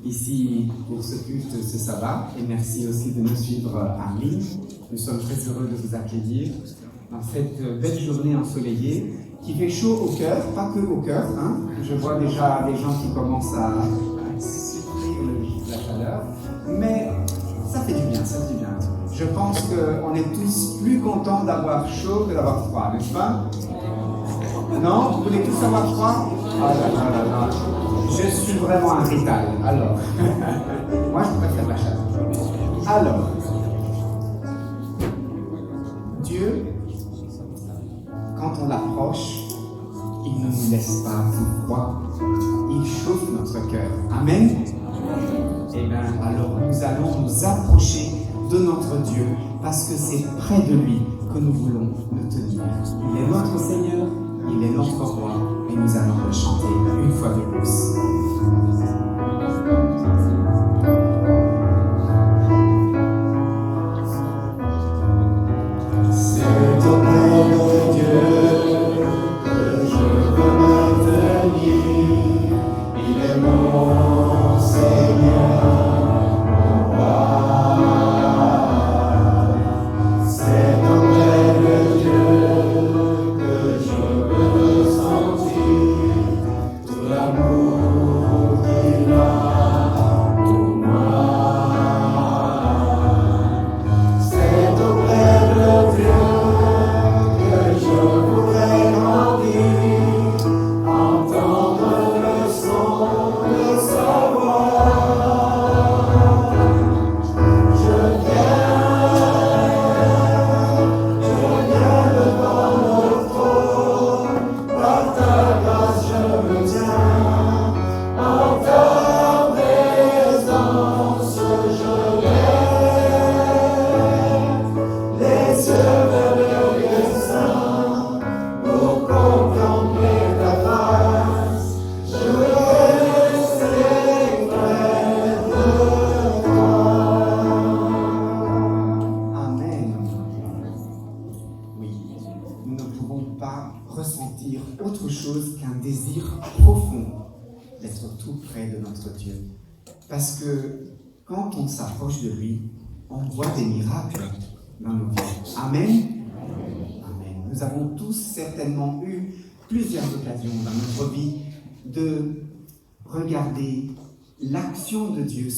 Ici pour ce culte ce sabbat et merci aussi de nous suivre en ligne. Nous sommes très heureux de vous accueillir dans cette belle journée ensoleillée qui fait chaud au cœur, pas que au cœur. Hein. Je vois déjà des gens qui commencent à souffrir la chaleur, mais ça fait du bien, ça fait du bien. Je pense qu'on est tous plus contents d'avoir chaud que d'avoir froid, n'est-ce pas? Non? Vous voulez tous avoir froid? Ah là là là là. Je suis vraiment un rital, alors. Moi, je préfère la chaleur. Alors, Dieu, quand on l'approche, il ne nous laisse pas tout froid. Il chauffe notre cœur. Amen? Eh bien, alors nous allons nous approcher de notre Dieu parce que c'est près de lui que nous voulons nous tenir. Il est notre Seigneur, il est notre roi. Et nous allons le chanter une fois de plus. C'est auprès de Dieu que je veux me tenir. Il est mon Seigneur, mon roi. C'est auprès de Dieu que je veux me sentir. Tout l'amour qu'il a pour moi. C'est auprès de Dieu que je voudrais grandir, entendre le son de sa voix. Je viens devant le trône, par ta grâce je me tiens, en ta présence je lève les yeux vers le lieu saint, pour contempler ta face, je veux rester près de toi. Amen. Oui, nous ne pouvons pas ressentir autre chose qu'un désir profond d'être tout près de notre Dieu. Parce que quand on s'approche de lui, on voit des miracles dans nos vies. Amen. Amen. Nous avons tous certainement eu plusieurs occasions dans notre vie de regarder l'action de Dieu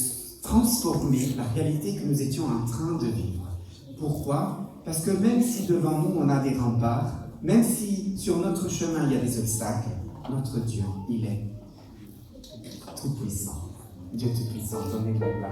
transformer la réalité que nous étions en train de vivre. Pourquoi? Parce que même si devant nous on a des remparts, même si sur notre chemin il y a des obstacles, notre Dieu, il est tout puissant. Dieu tout puissant, donnez-le la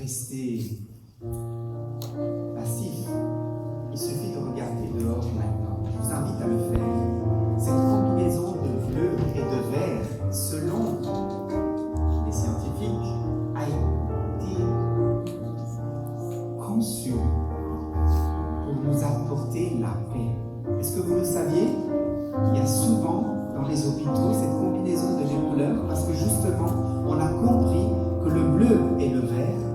rester passif. Il suffit de regarder dehors maintenant. Je vous invite à le faire. Cette combinaison de bleu et de vert, selon les scientifiques, a été conçue pour nous apporter la paix. Est-ce que vous le saviez? Il y a souvent dans les hôpitaux cette combinaison de deux couleurs parce que justement, on a compris que le bleu et le vert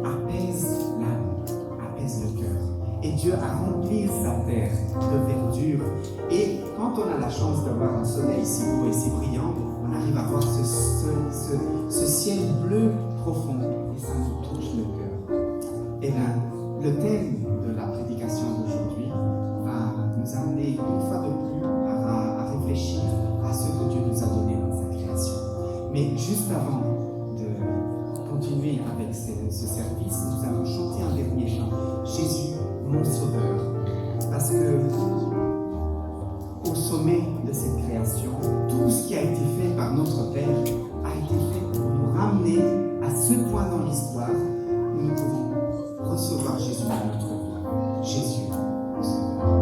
apaisent l'âme, apaisent le cœur. Et Dieu a rempli sa terre de verdure. Et quand quand on a la chance d'avoir un soleil si beau et si brillant, on arrive à voir ce ciel bleu profond et ça nous touche le cœur. Et bien, le thème de la prédication d'aujourd'hui va nous amener une fois de plus à réfléchir à ce que Dieu nous a donné dans sa création. Mais juste avant de continuer avec ce service, nous allons chanter un dernier chant, Jésus, mon Sauveur. Parce que au sommet de cette création, tout ce qui a été fait par notre Père a été fait pour nous ramener à ce point dans l'histoire où nous pouvons recevoir Jésus dans notre vie. Jésus, mon Sauveur.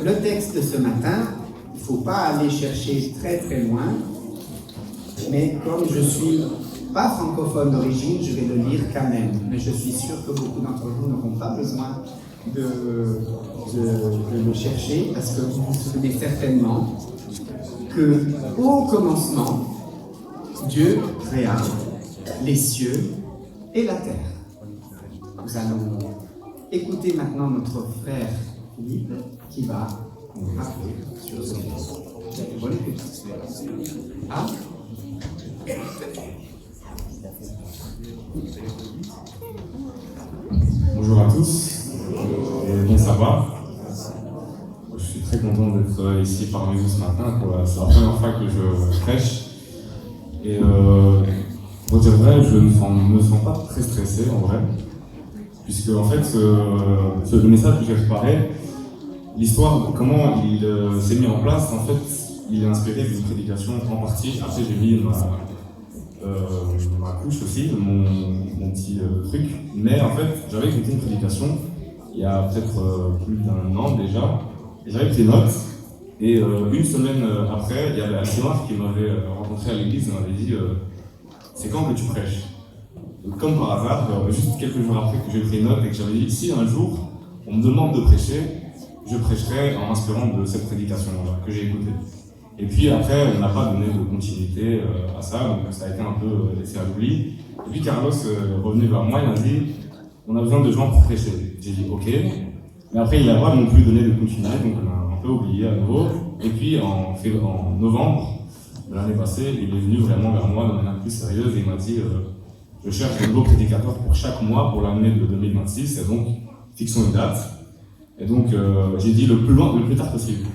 Le texte de ce matin, il ne faut pas aller chercher très très loin, mais comme je suis pas francophone d'origine, je vais le lire quand même. Mais je suis sûr que beaucoup d'entre vous n'auront pas besoin de le chercher, parce que vous vous souvenez certainement que au commencement, Dieu créa les cieux et la terre. Nous allons écouter maintenant notre frère Philippe qui va nous rappeler sur ce texte. Bonne écoute. Ah. Bonjour à tous, bon ça va. Je suis très content d'être ici parmi vous ce matin. C'est la première fois que je prêche. Et pour dire vrai, je ne me sens pas très stressé en vrai. Puisque en fait, le message que j'ai préparé, l'histoire, comment il s'est mis en place, en fait, il est inspiré d'une prédication en partie. Après, j'ai mis ma couche aussi, mon petit truc. Mais en fait, j'avais écouté une prédication il y a peut-être plus d'1 an déjà. Et j'avais pris des notes. Et une semaine après, il y avait Alcimar qui m'avait rencontré à l'église et m'avait dit c'est quand que tu prêches? Comme par hasard, juste quelques jours après que j'ai pris note et que j'avais dit si un jour on me demande de prêcher, je prêcherai en m'inspirant de cette prédication-là que j'ai écoutée. Et puis après, on n'a pas donné de continuité à ça, donc ça a été un peu laissé à l'oubli. Et puis Carlos est revenu vers moi, il m'a dit on a besoin de gens pour prêcher. J'ai dit ok, mais après il n'a pas non plus donné de continuité, donc on a un peu oublié à nouveau. Et puis en novembre de l'année passée, il est venu vraiment vers moi de manière plus sérieuse et il m'a dit je cherche de nouveaux prédicateurs pour chaque mois pour l'année de 2026, et donc fixons une date. Et donc j'ai dit le plus tard possible.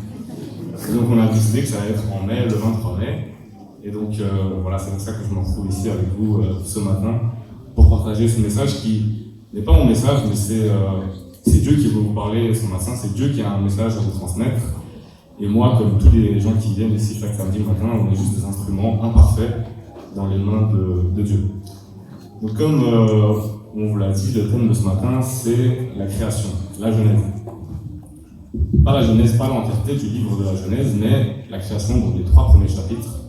Et donc on a décidé que ça allait être en mai, le 23 mai. Et donc voilà, c'est pour ça que je me retrouve ici avec vous ce matin pour partager ce message qui n'est pas mon message, mais c'est Dieu qui veut vous parler ce matin, c'est Dieu qui a un message à vous transmettre. Et moi, comme tous les gens qui viennent ici chaque samedi matin, on est juste des instruments imparfaits dans les mains de Dieu. Donc comme on vous l'a dit, le thème de ce matin, c'est la création, la Genèse. Pas la Genèse, pas l'entièreté du livre de la Genèse, mais la création, donc les 3 premiers chapitres.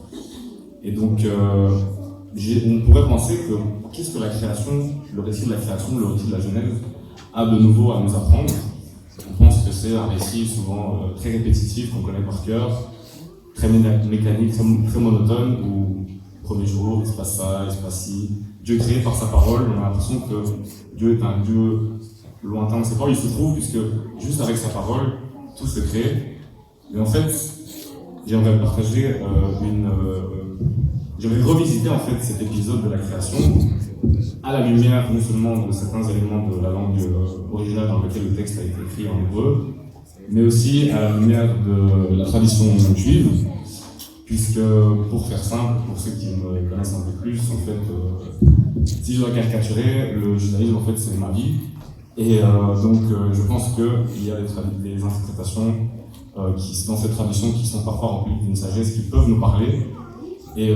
Et donc, on pourrait penser que qu'est-ce que la création, le récit de la création, le récit de la Genèse, a de nouveau à nous apprendre. On pense que c'est un récit souvent très répétitif, qu'on connaît par cœur, très mécanique, très monotone, où premier jour, il se passe ça, il se passe ci. Dieu créé par sa parole, on a l'impression que Dieu est un Dieu lointain, on ne sait pas où il se trouve, puisque juste avec sa parole, tout se crée. Et en fait, j'aimerais partager j'aimerais revisiter en fait cet épisode de la création à la lumière non seulement de certains éléments de la langue originale dans laquelle le texte a été écrit en hébreu, mais aussi à la lumière de la tradition juive, puisque pour faire simple, pour ceux qui me connaissent un peu plus, en fait, si je dois caricaturer, le judaïsme en fait c'est ma vie, et donc je pense qu'il y a des interprétations qui, dans cette tradition qui sont parfois remplies d'une sagesse, qui peuvent nous parler et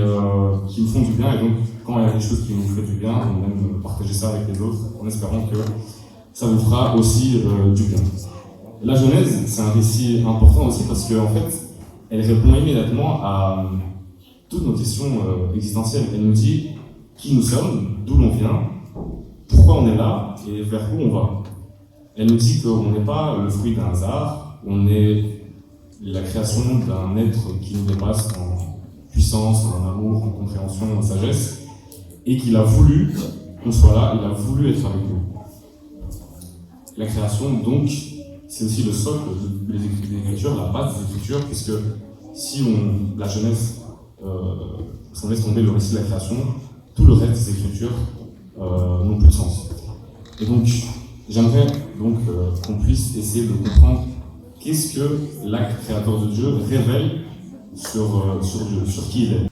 qui nous font du bien, et donc quand il y a des choses qui nous font du bien, on aime partager ça avec les autres en espérant que ça vous fera aussi du bien. La Genèse, c'est un récit important aussi parce qu'en fait, elle répond immédiatement à toutes nos questions existentielles. Elle nous dit qui nous sommes, d'où l'on vient, pourquoi on est là et vers où on va. Elle nous dit qu'on n'est pas le fruit d'un hasard, on est la création d'un être qui nous dépasse en puissance, en amour, en compréhension, en sagesse, et qu'il a voulu qu'on soit là, il a voulu être avec nous. La création, donc, c'est aussi le socle des Écritures, la base des Écritures, puisque si la Genèse, si on laisse tomber le récit de la création, tout le reste des Écritures n'ont plus de sens. Et donc, j'aimerais donc qu'on puisse essayer de comprendre qu'est-ce que l'acte créateur de Dieu révèle sur Dieu, sur qui il est.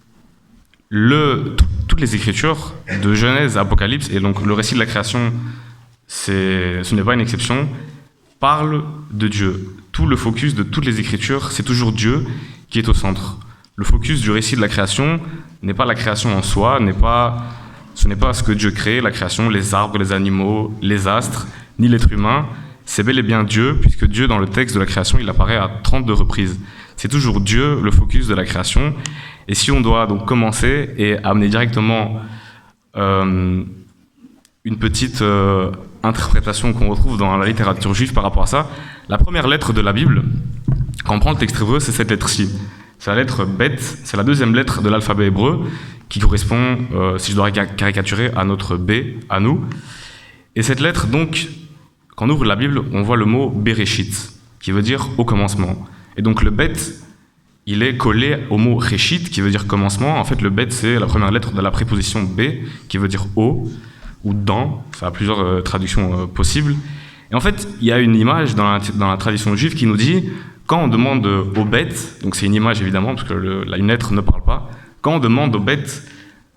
Toutes les Écritures, de Genèse à Apocalypse, et donc le récit de la création, ce n'est pas une exception, parle de Dieu. Tout le focus de toutes les Écritures, c'est toujours Dieu qui est au centre. Le focus du récit de la création n'est pas la création en soi, ce n'est pas ce que Dieu crée, la création, les arbres, les animaux, les astres, ni l'être humain. C'est bel et bien Dieu, puisque Dieu, dans le texte de la création, il apparaît à 32 reprises. C'est toujours Dieu, le focus de la création. Et si on doit donc commencer et amener directement une petite interprétation qu'on retrouve dans la littérature juive par rapport à ça, la première lettre de la Bible, quand on prend le texte hébreu, c'est cette lettre-ci. C'est la lettre Bet, c'est la deuxième lettre de l'alphabet hébreu, qui correspond, si je dois caricaturer, à notre B, à nous. Et cette lettre, donc, quand on ouvre la Bible, on voit le mot Bereshit, qui veut dire au commencement. Et donc le Bet, il est collé au mot Reshit, qui veut dire commencement. En fait, le Bet, c'est la première lettre de la préposition B, qui veut dire au, ou dans. Ça a plusieurs traductions possibles. Et en fait, il y a une image dans la tradition juive qui nous dit, quand on demande au Bet, donc c'est une image évidemment, parce que une lettre ne parle pas, quand on demande au Bet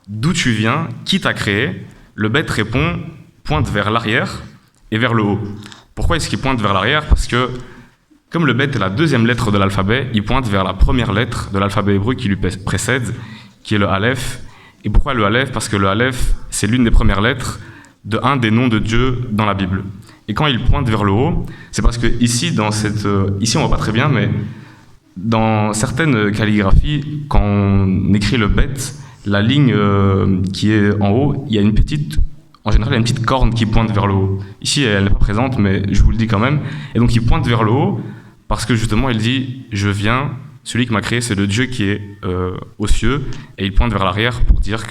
d'où tu viens, qui t'a créé, le Bet répond, pointe vers l'arrière et vers le haut. Pourquoi est-ce qu'il pointe vers l'arrière ? Parce que, comme le Bet est la deuxième lettre de l'alphabet, il pointe vers la première lettre de l'alphabet hébreu qui lui précède, qui est le Aleph. Et pourquoi le Aleph ? Parce que le Aleph, c'est l'une des premières lettres de un des noms de Dieu dans la Bible. Et quand il pointe vers le haut, c'est parce que ici on voit pas très bien, mais dans certaines calligraphies, quand on écrit le Bet, la ligne qui est en haut, en général, il y a une petite corne qui pointe vers le haut. Ici, elle n'est pas présente, mais je vous le dis quand même. Et donc, il pointe vers le haut parce que justement, il dit « Je viens, celui qui m'a créé, c'est le Dieu qui est aux cieux. » Et il pointe vers l'arrière pour dire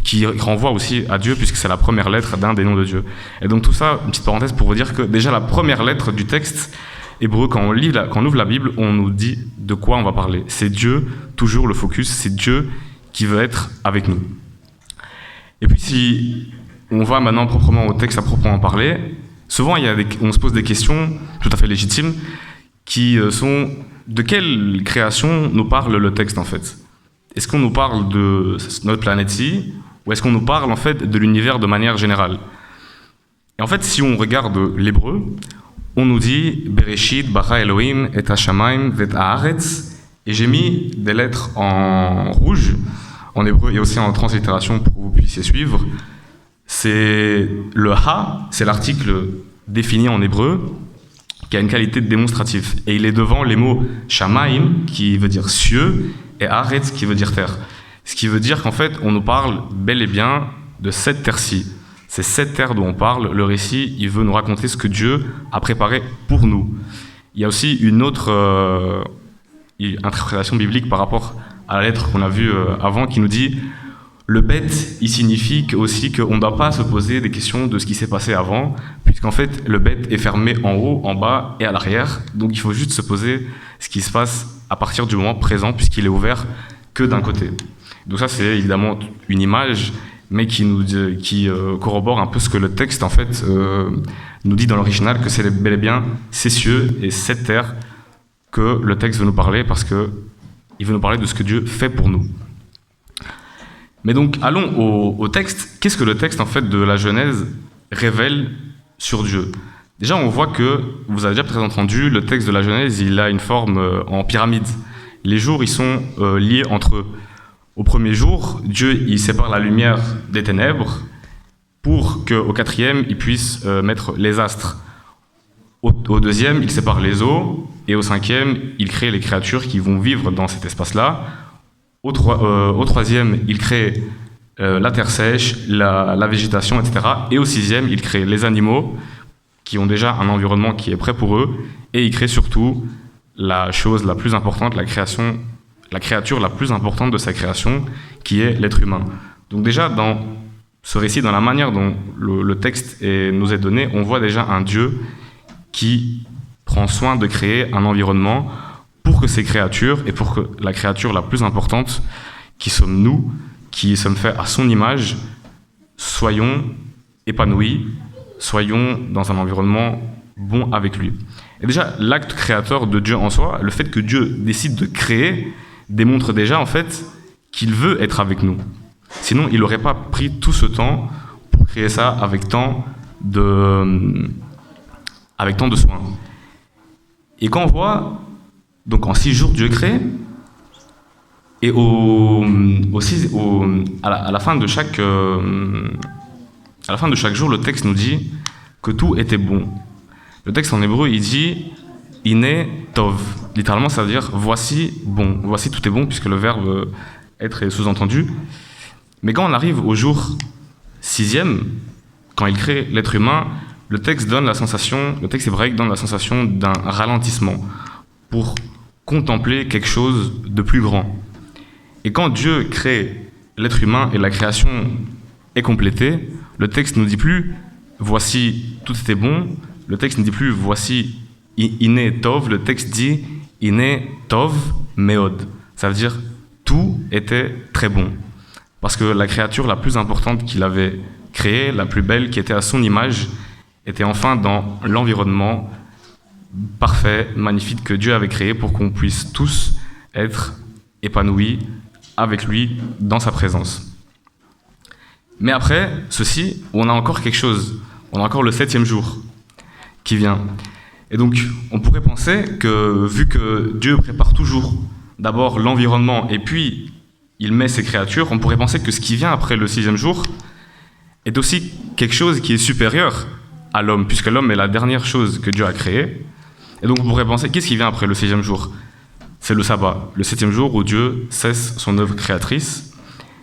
qui renvoie aussi à Dieu, puisque c'est la première lettre d'un des noms de Dieu. Et donc tout ça, une petite parenthèse pour vous dire que déjà la première lettre du texte hébreu, quand on ouvre la Bible, on nous dit de quoi on va parler. C'est Dieu, toujours le focus, c'est Dieu qui veut être avec nous. Et puis si on va maintenant proprement au texte à proprement parler, souvent on se pose des questions tout à fait légitimes qui sont de quelle création nous parle le texte en fait ? Est-ce qu'on nous parle de notre planète-ci ou est-ce qu'on nous parle en fait de l'univers de manière générale ? Et en fait, si on regarde l'hébreu, on nous dit Bereshit bara Elohim et hashamayim vet haaretz, et j'ai mis des lettres en rouge en hébreu et aussi en translittération pour que vous puissiez suivre. c'est le ha, c'est l'article défini en hébreu, qui a une qualité de démonstratif. Et il est devant les mots shamayim, qui veut dire cieux, et aretz, qui veut dire terre. Ce qui veut dire qu'en fait, on nous parle bel et bien de cette terre-ci. C'est cette terre dont on parle. Le récit, il veut nous raconter ce que Dieu a préparé pour nous. Il y a aussi une autre interprétation biblique par rapport à la lettre qu'on a vue avant, qui nous dit le bête, il signifie aussi qu'on ne doit pas se poser des questions de ce qui s'est passé avant, puisqu'en fait, le bête est fermé en haut, en bas et à l'arrière. Donc il faut juste se poser ce qui se passe à partir du moment présent, puisqu'il est ouvert que d'un côté. Donc ça, c'est évidemment une image, mais qui corrobore un peu ce que le texte, en fait, nous dit dans l'original, que c'est bel et bien ces cieux et cette terre que le texte veut nous parler, parce qu'il veut nous parler de ce que Dieu fait pour nous. Mais donc, allons au texte. Qu'est-ce que le texte, en fait, de la Genèse révèle sur Dieu ? Déjà, on voit que, vous avez déjà peut-être entendu, le texte de la Genèse, il a une forme en pyramide. Les jours, ils sont liés entre eux. Au premier jour, Dieu, il sépare la lumière des ténèbres pour qu'au quatrième, il puisse mettre les astres. Au deuxième, il sépare les eaux, et au cinquième, il crée les créatures qui vont vivre dans cet espace-là. Au troisième, il crée la terre sèche, la végétation, etc. Et au sixième, il crée les animaux qui ont déjà un environnement qui est prêt pour eux, et il crée surtout la chose la plus importante, la créature la plus importante de sa création, qui est l'être humain. Donc déjà, dans ce récit, dans la manière dont le texte nous est donné, on voit déjà un Dieu qui prend soin de créer un environnement pour que ces créatures, et pour que la créature la plus importante, qui sommes nous, qui sommes faits à son image, soyons épanouis, soyons dans un environnement bon avec lui. Et déjà, l'acte créateur de Dieu en soi, le fait que Dieu décide de créer, démontre déjà en fait qu'il veut être avec nous. Sinon, il n'aurait pas pris tout ce temps pour créer ça avec tant de soin. Et quand on voit, donc en 6 jours, Dieu crée, et à la fin de chaque jour, le texte nous dit que tout était bon. Le texte en hébreu, il dit « Iné tov ». Littéralement, ça veut dire « voici bon ». Voici tout est bon, puisque le verbe « être » est sous-entendu. Mais quand on arrive au jour 6e, quand il crée l'être humain, le texte hébraïque donne la sensation d'un ralentissement pour contempler quelque chose de plus grand. Et quand Dieu crée l'être humain et la création est complétée, le texte ne nous dit plus « voici tout était bon », le texte ne dit plus « voici iné tov », le texte dit « iné tov meod ». Ça veut dire « tout était très bon ». Parce que la créature la plus importante qu'il avait créée, la plus belle, qui était à son image, était enfin dans l'environnement parfait, magnifique que Dieu avait créé pour qu'on puisse tous être épanouis avec lui dans sa présence. Mais après ceci, on a encore quelque chose. On a encore le 7e jour qui vient. Et donc, on pourrait penser que, vu que Dieu prépare toujours d'abord l'environnement et puis il met ses créatures, on pourrait penser que ce qui vient après le 6e jour est aussi quelque chose qui est supérieur à l'homme, puisque l'homme est la dernière chose que Dieu a créée. Et donc on pourrait penser, qu'est-ce qui vient après le 6e jour ? C'est le sabbat, le 7e jour où Dieu cesse son œuvre créatrice.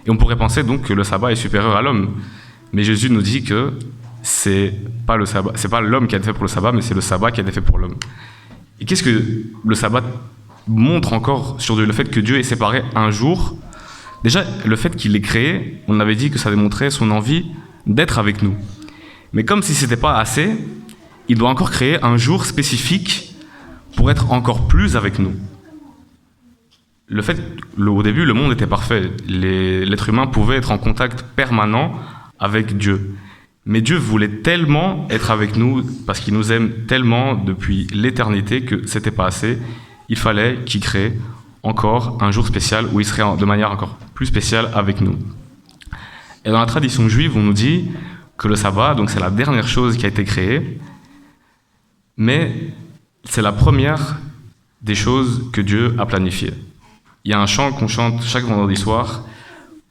Et on pourrait penser donc que le sabbat est supérieur à l'homme. Mais Jésus nous dit que c'est pas l'homme qui a été fait pour le sabbat, mais c'est le sabbat qui a été fait pour l'homme. Et qu'est-ce que le sabbat montre encore sur le fait que Dieu ait séparé un jour ? Déjà, le fait qu'il l'ait créé, on avait dit que ça démontrait son envie d'être avec nous. Mais comme si ce n'était pas assez, il doit encore créer un jour spécifique pour être encore plus avec nous. Au début, le monde était parfait. L'être humain pouvait être en contact permanent avec Dieu. Mais Dieu voulait tellement être avec nous, parce qu'il nous aime tellement depuis l'éternité, que ce n'était pas assez. Il fallait qu'il crée encore un jour spécial où il serait de manière encore plus spéciale avec nous. Et dans la tradition juive, on nous dit que le sabbat, donc c'est la dernière chose qui a été créée, mais c'est la première des choses que Dieu a planifiées. Il y a un chant qu'on chante chaque vendredi soir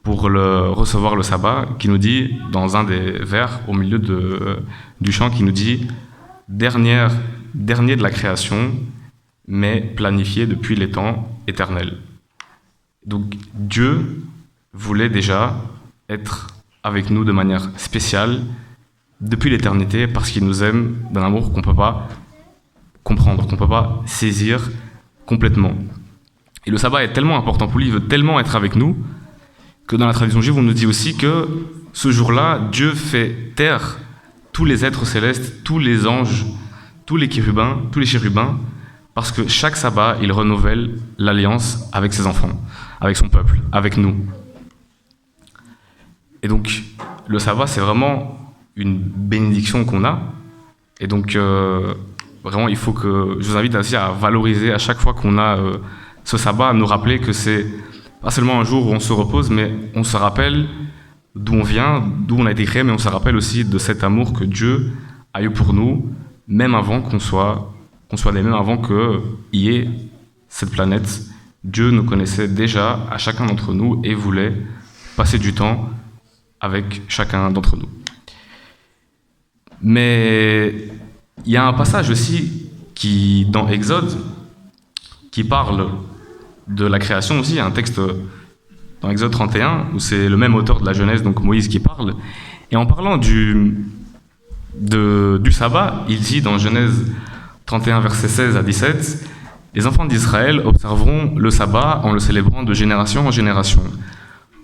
pour recevoir le sabbat, qui nous dit, dans un des vers, au milieu du chant, qui nous dit « dernier de la création, mais planifié depuis les temps éternels ». Donc Dieu voulait déjà être avec nous de manière spéciale depuis l'éternité, parce qu'il nous aime d'un amour qu'on ne peut pas comprendre, qu'on ne peut pas saisir complètement. Et le sabbat est tellement important pour lui, il veut tellement être avec nous, que dans la tradition juive, on nous dit aussi que ce jour-là, Dieu fait taire tous les êtres célestes, tous les anges, tous les chérubins, parce que chaque sabbat, il renouvelle l'alliance avec ses enfants, avec son peuple, avec nous. Et donc, le sabbat, c'est vraiment une bénédiction qu'on a. Et donc, vraiment, il faut que... Je vous invite aussi à valoriser à chaque fois qu'on a ce sabbat, à nous rappeler que c'est pas seulement un jour où on se repose, mais on se rappelle d'où on vient, d'où on a été créé, mais on se rappelle aussi de cet amour que Dieu a eu pour nous, même avant qu'on soit né, même avant qu'il y ait cette planète. Dieu nous connaissait déjà à chacun d'entre nous et voulait passer du temps avec chacun d'entre nous. Mais il y a un passage aussi dans Exode qui parle de la création aussi, un texte dans Exode 31, où c'est le même auteur de la Genèse, donc Moïse, qui parle. Et en parlant du sabbat, il dit dans Genèse 31, versets 16 à 17, « Les enfants d'Israël observeront le sabbat en le célébrant de génération en génération.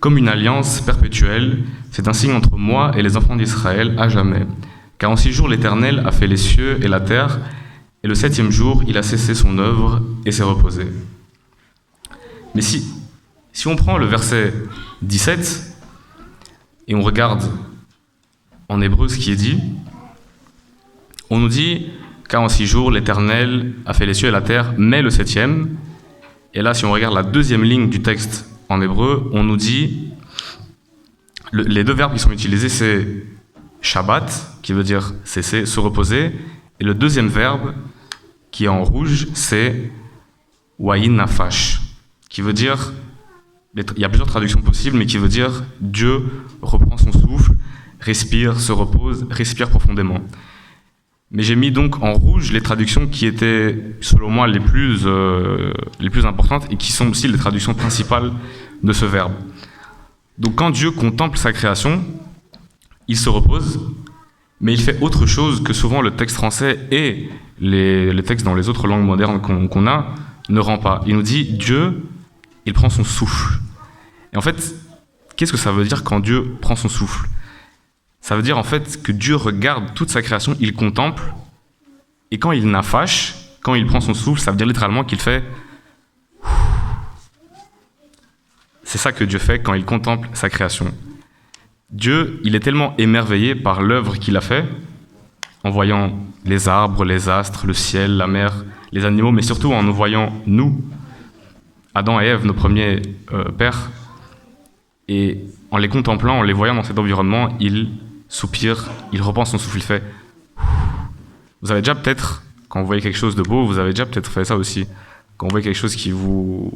Comme une alliance perpétuelle, c'est un signe entre moi et les enfants d'Israël à jamais. Car en 6 jours l'Éternel a fait les cieux et la terre, et le 7e jour il a cessé son œuvre et s'est reposé. » Mais si on prend le verset 17 et on regarde en hébreu ce qui est dit, on nous dit car en 6 jours l'Éternel a fait les cieux et la terre, mais le 7e. Et là, si on regarde la deuxième ligne du texte en hébreu, on nous dit les deux verbes qui sont utilisés, c'est Shabbat, qui veut dire cesser, se reposer, et le deuxième verbe qui est en rouge, c'est Wayin Nafash, qui veut dire, il y a plusieurs traductions possibles, mais qui veut dire Dieu reprend son souffle, respire, se repose, respire profondément. Mais j'ai mis donc en rouge les traductions qui étaient, selon moi, les plus importantes et qui sont aussi les traductions principales de ce verbe. Donc quand Dieu contemple sa création, il se repose, mais il fait autre chose que souvent le texte français et les textes dans les autres langues modernes qu'on a ne rend pas. Il nous dit Dieu, il prend son souffle. Et en fait, qu'est-ce que ça veut dire quand Dieu prend son souffle ? Ça veut dire en fait que Dieu regarde toute sa création, il contemple, et quand il nafash, quand il prend son souffle, ça veut dire littéralement qu'il fait... C'est ça que Dieu fait quand il contemple sa création. Dieu, il est tellement émerveillé par l'œuvre qu'il a fait, en voyant les arbres, les astres, le ciel, la mer, les animaux, mais surtout en nous voyant, nous, Adam et Ève, nos premiers pères, et en les contemplant, en les voyant dans cet environnement, il soupire, il reprend son souffle, il fait... Vous avez déjà peut-être, quand vous voyez quelque chose de beau, vous avez déjà peut-être fait ça aussi. Quand vous voyez quelque chose que vous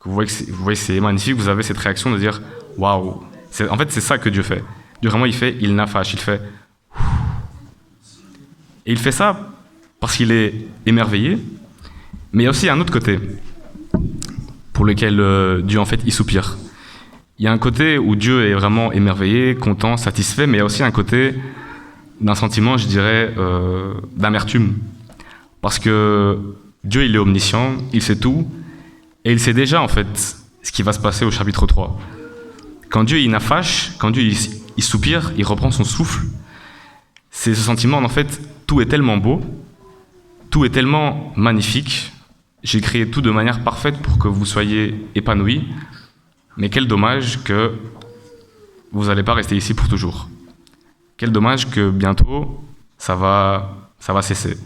voyez que c'est magnifique, vous avez cette réaction de dire « Waouh !» En fait, c'est ça que Dieu fait. Dieu, vraiment, il nafash, il fait... Et il fait ça parce qu'il est émerveillé, mais il y a aussi un autre côté pour lequel Dieu, en fait, il soupire. Il y a un côté où Dieu est vraiment émerveillé, content, satisfait, mais il y a aussi un côté d'un sentiment, je dirais, d'amertume. Parce que Dieu, il est omniscient, il sait tout, et il sait déjà, en fait, ce qui va se passer au chapitre 3. Quand Dieu, il nafash, quand Dieu, il soupire, il reprend son souffle, c'est ce sentiment, en fait, tout est tellement beau, tout est tellement magnifique, j'ai créé tout de manière parfaite pour que vous soyez épanouis, mais quel dommage que vous n'allez pas rester ici pour toujours. Quel dommage que bientôt, ça va cesser.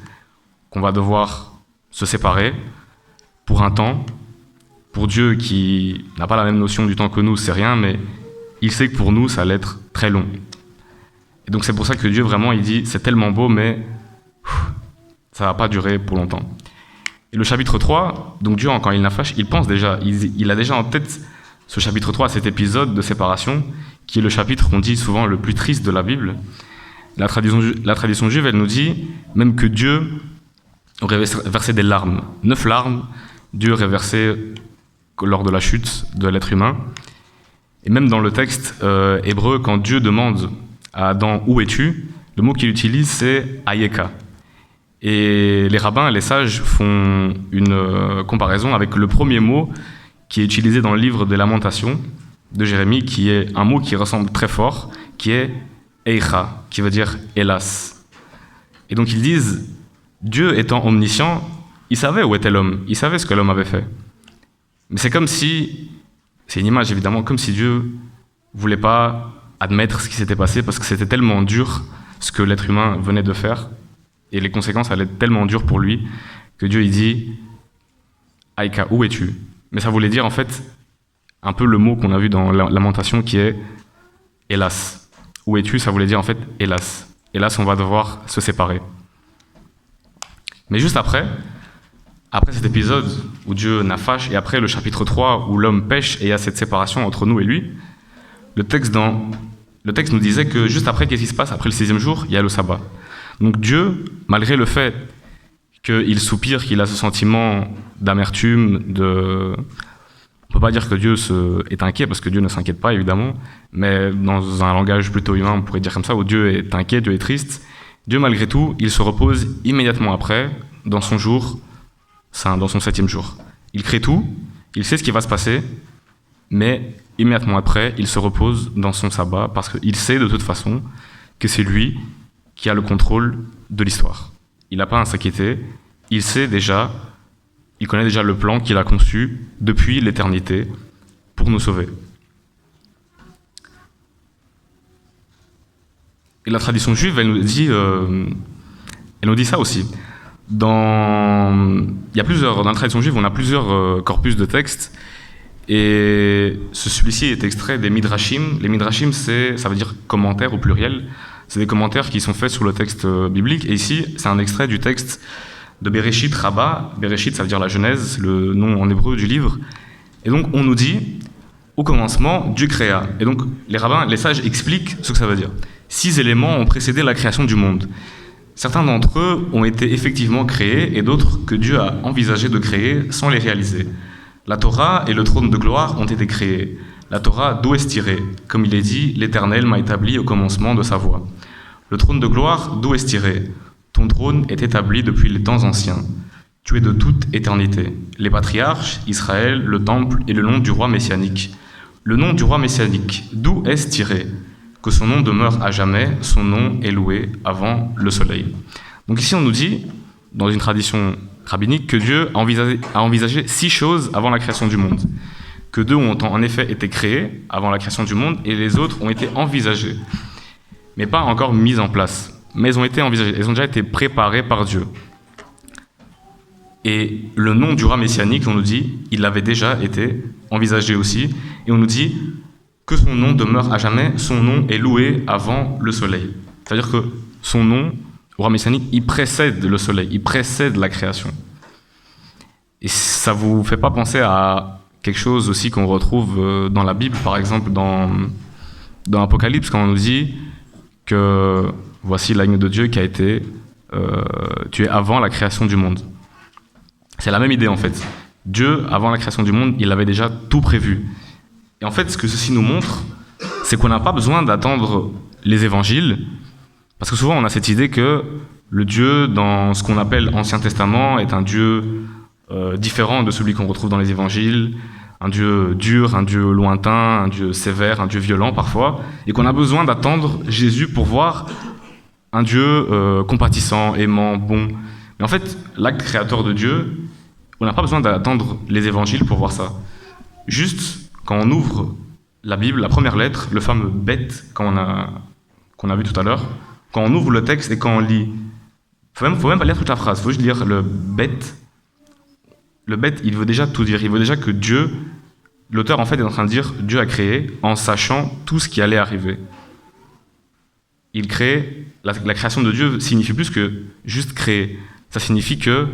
Qu'on va devoir se séparer pour un temps. Pour Dieu qui n'a pas la même notion du temps que nous, c'est rien, mais il sait que pour nous, ça allait être très long. Et donc c'est pour ça que Dieu, vraiment, il dit, c'est tellement beau, mais ça ne va pas durer pour longtemps. Et le chapitre 3, donc Dieu, quand il nafash, il pense déjà, il a déjà en tête ce chapitre 3, cet épisode de séparation, qui est le chapitre qu'on dit souvent le plus triste de la Bible. La tradition juive, elle nous dit même que Dieu aurait versé des larmes. 9 larmes, Dieu aurait versé lors de la chute de l'être humain. Et même dans le texte hébreu, quand Dieu demande à Adam « Où es-tu ?», le mot qu'il utilise, c'est « Ayeka ». Et les rabbins et les sages font une comparaison avec le premier mot qui est utilisé dans le livre des Lamentations de Jérémie, qui est un mot qui ressemble très fort, qui est « Eicha », qui veut dire « hélas ». Et donc ils disent, Dieu étant omniscient, il savait où était l'homme, il savait ce que l'homme avait fait. Mais c'est comme si, c'est une image évidemment, comme si Dieu voulait pas admettre ce qui s'était passé parce que c'était tellement dur ce que l'être humain venait de faire et les conséquences allaient être tellement dures pour lui que Dieu il dit « Aïka, où es-tu » Mais ça voulait dire en fait un peu le mot qu'on a vu dans la Lamentation qui est « hélas ». Où es-tu ? Ça voulait dire en fait « hélas ». Hélas, on va devoir se séparer. Mais juste après cet épisode où Dieu nafache, et après le chapitre 3 où l'homme pêche et il y a cette séparation entre nous et lui, le texte nous disait que juste après, qu'est-ce qui se passe ? Après le 6e jour, il y a le sabbat. Donc Dieu, malgré le fait qu'il soupire, qu'il a ce sentiment d'amertume, on ne peut pas dire que Dieu est inquiet, parce que Dieu ne s'inquiète pas, évidemment, mais dans un langage plutôt humain, on pourrait dire comme ça, où Dieu est inquiet, Dieu est triste, Dieu, malgré tout, il se repose immédiatement après, dans son 7e jour. Il crée tout, il sait ce qui va se passer, mais immédiatement après, il se repose dans son sabbat, parce qu'il sait de toute façon que c'est lui qui a le contrôle de l'histoire. Il n'a pas à s'inquiéter, il connaît déjà le plan qu'il a conçu depuis l'éternité pour nous sauver. Et la tradition juive, elle nous dit ça aussi. Dans la tradition juive, on a plusieurs corpus de textes, et celui-ci est extrait des Midrashim. Les Midrashim, ça veut dire commentaires au pluriel. C'est des commentaires qui sont faits sur le texte biblique. Et ici, c'est un extrait du texte de Bereshit Rabbah. Bereshit, ça veut dire la Genèse, le nom en hébreu du livre. Et donc, on nous dit, au commencement, Dieu créa. Et donc, les rabbins, les sages expliquent ce que ça veut dire. 6 éléments ont précédé la création du monde. Certains d'entre eux ont été effectivement créés et d'autres que Dieu a envisagé de créer sans les réaliser. La Torah et le trône de gloire ont été créés. La Torah, d'où est tirée ? Comme il est dit, l'Éternel m'a établi au commencement de sa voix. Le trône de gloire, d'où est tiré ? Ton trône est établi depuis les temps anciens. Tu es de toute éternité. Les patriarches, Israël, le temple et le nom du roi messianique. Le nom du roi messianique, d'où est-ce tiré ? Que son nom demeure à jamais, son nom est loué avant le soleil. Donc ici on nous dit, dans une tradition rabbinique, que Dieu a envisagé 6 choses avant la création du monde. Que 2 ont en effet été créés avant la création du monde et les autres ont été envisagées, mais pas encore mises en place. Mais elles ont été envisagées, elles ont déjà été préparées par Dieu. Et le nom du roi messianique, on nous dit, il avait déjà été envisagé aussi, et on nous dit que son nom demeure à jamais, son nom est loué avant le soleil. C'est-à-dire que son nom, le roi messianique, il précède le soleil, il précède la création. Et ça vous fait pas penser à quelque chose aussi qu'on retrouve dans la Bible, par exemple dans l'Apocalypse, quand on nous dit que voici l'agneau de Dieu qui a été tué avant la création du monde. C'est la même idée en fait. Dieu, avant la création du monde, il avait déjà tout prévu. Et en fait, ce que ceci nous montre, c'est qu'on n'a pas besoin d'attendre les évangiles, parce que souvent on a cette idée que le Dieu dans ce qu'on appelle Ancien Testament est un Dieu différent de celui qu'on retrouve dans les évangiles, un Dieu dur, un Dieu lointain, un Dieu sévère, un Dieu violent parfois, et qu'on a besoin d'attendre Jésus pour voir un Dieu compatissant, aimant, bon. Mais en fait, l'acte créateur de Dieu, on n'a pas besoin d'attendre les évangiles pour voir ça. Juste, quand on ouvre la Bible, la première lettre, le fameux « bet » qu'on a vu tout à l'heure, quand on ouvre le texte et quand on lit, faut même pas lire toute la phrase, il faut juste lire le « bet ». Le « bet », il veut déjà tout dire, il veut déjà que Dieu, l'auteur en fait est en train de dire, Dieu a créé en sachant tout ce qui allait arriver. Il crée, la création de Dieu signifie plus que juste créer. Ça signifie que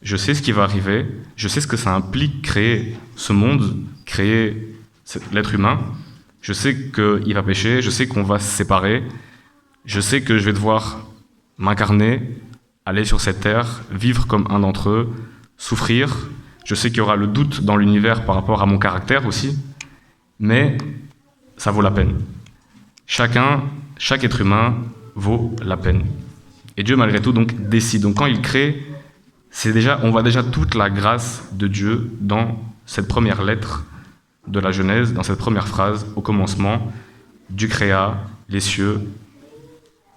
je sais ce qui va arriver, je sais ce que ça implique créer ce monde, créer l'être humain. Je sais qu'il va pécher, je sais qu'on va se séparer, je sais que je vais devoir m'incarner, aller sur cette terre, vivre comme un d'entre eux, souffrir. Je sais qu'il y aura le doute dans l'univers par rapport à mon caractère aussi, mais ça vaut la peine. Chaque être humain vaut la peine. Et Dieu, malgré tout, donc, décide. Donc, quand il crée, on voit déjà toute la grâce de Dieu dans cette première lettre de la Genèse, dans cette première phrase, au commencement, Dieu créa les cieux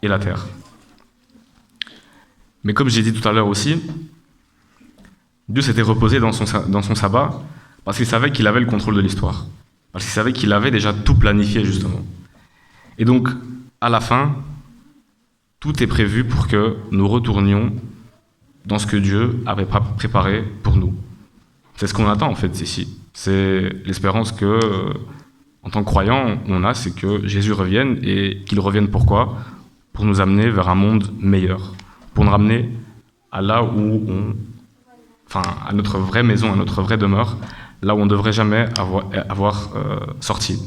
et la terre. Mais comme j'ai dit tout à l'heure aussi, Dieu s'était reposé dans son sabbat parce qu'il savait qu'il avait le contrôle de l'histoire. Parce qu'il savait qu'il avait déjà tout planifié, justement. Et donc, à la fin, tout est prévu pour que nous retournions dans ce que Dieu avait préparé pour nous. C'est ce qu'on attend, en fait, ici. C'est l'espérance que, en tant que croyants, on a, c'est que Jésus revienne, et qu'il revienne pourquoi ? Pour nous amener vers un monde meilleur. Pour nous ramener à là où à notre vraie maison, à notre vraie demeure, là où on ne devrait jamais avoir sorti.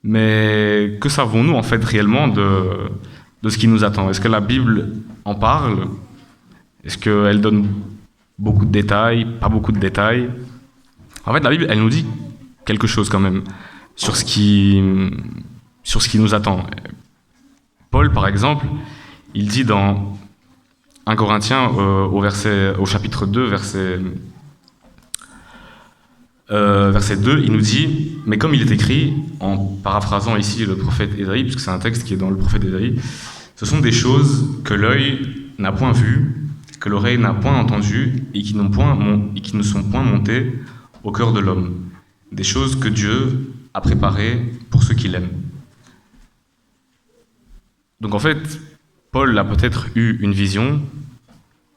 Mais que savons-nous en fait réellement de ce qui nous attend ? Est-ce que la Bible en parle ? Est-ce qu'elle donne beaucoup de détails, pas beaucoup de détails ? En fait, la Bible, elle nous dit quelque chose quand même sur ce qui nous attend. Paul, par exemple, il dit dans 1 Corinthiens, au chapitre 2, verset 2, il nous dit « Mais comme il est écrit, en paraphrasant ici le prophète Ésaïe, puisque c'est un texte qui est dans le prophète Ésaïe, ce sont des choses que l'œil n'a point vues, que l'oreille n'a point entendues, et qui ne sont point montées au cœur de l'homme. Des choses que Dieu a préparées pour ceux qui l'aiment. » Donc en fait, Paul a peut-être eu une vision,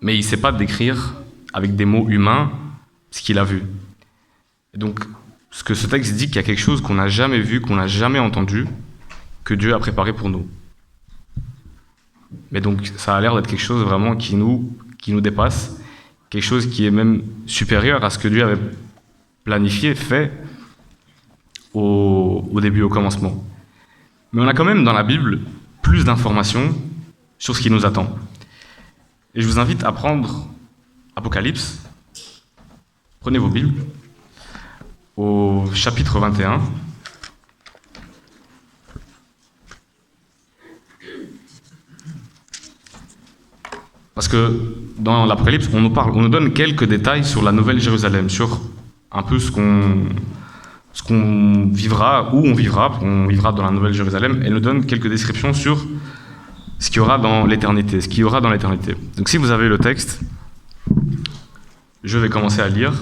mais il ne sait pas décrire avec des mots humains ce qu'il a vu. Et donc, ce que ce texte dit, qu'il y a quelque chose qu'on n'a jamais vu, qu'on n'a jamais entendu, que Dieu a préparé pour nous. Mais donc, ça a l'air d'être quelque chose vraiment qui nous dépasse, quelque chose qui est même supérieur à ce que Dieu avait planifié, fait au début, au commencement. Mais on a quand même dans la Bible plus d'informations sur ce qui nous attend. Et je vous invite à prendre Apocalypse. Prenez vos Bibles. Au chapitre 21. Parce que dans l'Apocalypse, on nous donne quelques détails sur la Nouvelle Jérusalem, sur un peu ce qu'on vivra, où on vivra dans la Nouvelle Jérusalem. Elle nous donne quelques descriptions sur ce qu'il y aura dans l'éternité, Donc si vous avez le texte, je vais commencer à lire.